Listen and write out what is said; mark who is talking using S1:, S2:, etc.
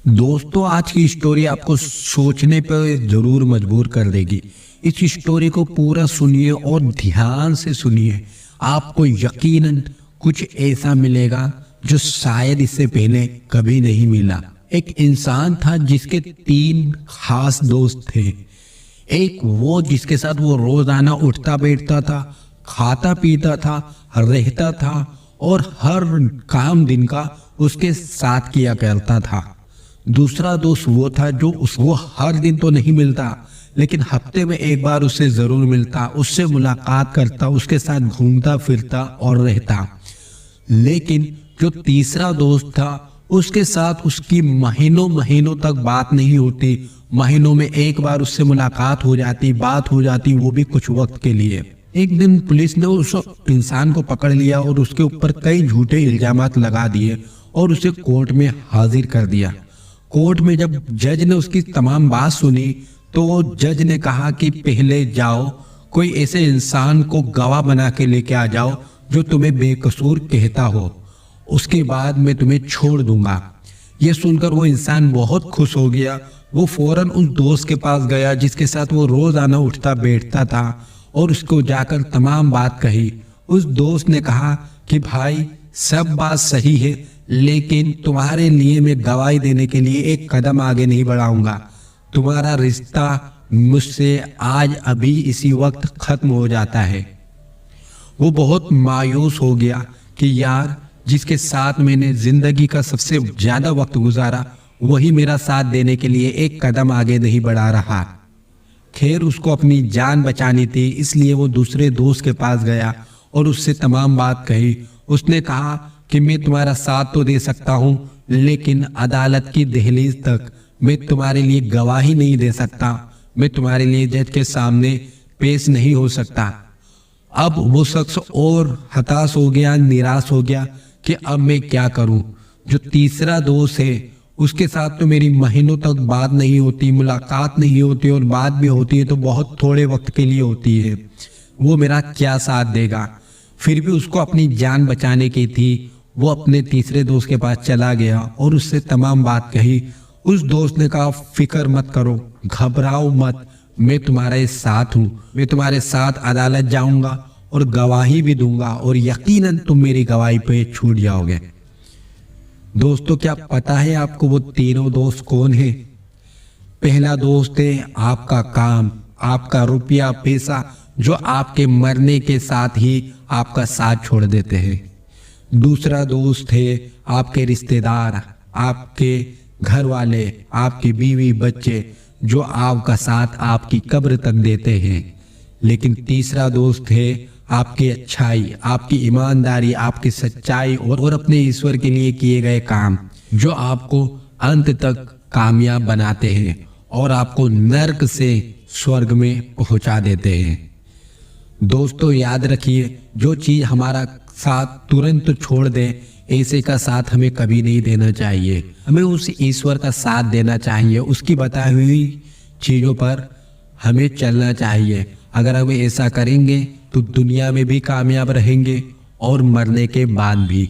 S1: दोस्तों, आज की स्टोरी आपको सोचने पर जरूर मजबूर कर देगी। इस स्टोरी को पूरा सुनिए और ध्यान से सुनिए। आपको यकीनन कुछ ऐसा मिलेगा जो शायद इससे पहले कभी नहीं मिला। एक इंसान था जिसके 3 खास दोस्त थे। एक वो जिसके साथ वो रोजाना उठता बैठता था, खाता पीता था, रहता था और हर काम दिन का उसके साथ किया करता था। दूसरा दोस्त वो था जो उसको हर दिन तो नहीं मिलता, लेकिन हफ्ते में एक बार उससे जरूर मिलता, उससे मुलाकात करता, उसके साथ घूमता फिरता और रहता। लेकिन जो तीसरा दोस्त था उसके साथ उसकी महीनों महीनों तक बात नहीं होती। महीनों में एक बार उससे मुलाकात हो जाती, बात हो जाती, वो भी कुछ वक्त के लिए। एक दिन पुलिस ने उस इंसान को पकड़ लिया और उसके ऊपर कई झूठे इल्जामात लगा दिए और उसे कोर्ट में हाजिर कर दिया। कोर्ट में जब जज ने उसकी तमाम बात सुनी तो जज ने कहा कि पहले जाओ, कोई ऐसे इंसान को गवाह बना के लेके आ जाओ जो तुम्हें बेकसूर कहता हो, उसके बाद मैं तुम्हें छोड़ दूंगा। यह सुनकर वो इंसान बहुत खुश हो गया। वो फौरन उस दोस्त के पास गया जिसके साथ वो रोज आना उठता बैठता था और उसको जाकर तमाम बात कही। उस दोस्त ने कहा कि भाई, सब बात सही है, लेकिन तुम्हारे लिए मैं गवाही देने के लिए एक कदम आगे नहीं बढ़ाऊंगा। तुम्हारा रिश्ता मुझसे आज अभी इसी वक्त खत्म हो जाता है। वो बहुत मायूस हो गया कि यार, जिसके साथ मैंने जिंदगी का सबसे ज्यादा वक्त गुजारा, वही मेरा साथ देने के लिए एक कदम आगे नहीं बढ़ा रहा। खैर, उसको अपनी जान बचानी थी, इसलिए वो दूसरे दोस्त के पास गया और उससे तमाम बात कही। उसने कहा कि मैं तुम्हारा साथ तो दे सकता हूं, लेकिन अदालत की दहलीज तक मैं तुम्हारे लिए गवाही नहीं दे सकता। मैं तुम्हारे लिए जज के सामने पेश नहीं हो सकता। अब वो शख्स और हताश हो गया, निराश हो गया कि अब मैं क्या करूं। जो तीसरा दोस्त है उसके साथ तो मेरी महीनों तक बात नहीं होती, मुलाकात नहीं होती, और बात भी होती है तो बहुत थोड़े वक्त के लिए होती है। वो मेरा क्या साथ देगा। फिर भी उसको अपनी जान बचाने की थी। वो अपने तीसरे दोस्त के पास चला गया और उससे तमाम बात कही। उस दोस्त ने कहा, फिक्र मत करो, घबराओ मत, मैं तुम्हारे साथ हूँ। मैं तुम्हारे साथ अदालत जाऊंगा और गवाही भी दूंगा और यकीनन तुम मेरी गवाही पे छूट जाओगे। दोस्तों, क्या पता है आपको वो तीनों दोस्त कौन है? पहला दोस्त है आपका काम, आपका रुपया पैसा, जो आपके मरने के साथ ही आपका साथ छोड़ देते हैं। दूसरा दोस्त है आपके रिश्तेदार, आपके घर वाले, आपके बीवी बच्चे, जो आपका साथ आपकी कब्र तक देते हैं। लेकिन तीसरा दोस्त है आपकी अच्छाई, आपकी ईमानदारी, आपकी सच्चाई और अपने ईश्वर के लिए किए गए काम, जो आपको अंत तक कामयाब बनाते हैं और आपको नर्क से स्वर्ग में पहुंचा देते हैं। दोस्तों, याद रखिए, जो चीज हमारा साथ तुरंत छोड़ दे, ऐसे का साथ हमें कभी नहीं देना चाहिए। हमें उस ईश्वर का साथ देना चाहिए, उसकी बताई हुई चीजों पर हमें चलना चाहिए। अगर हम ऐसा करेंगे तो दुनिया में भी कामयाब रहेंगे और मरने के बाद भी।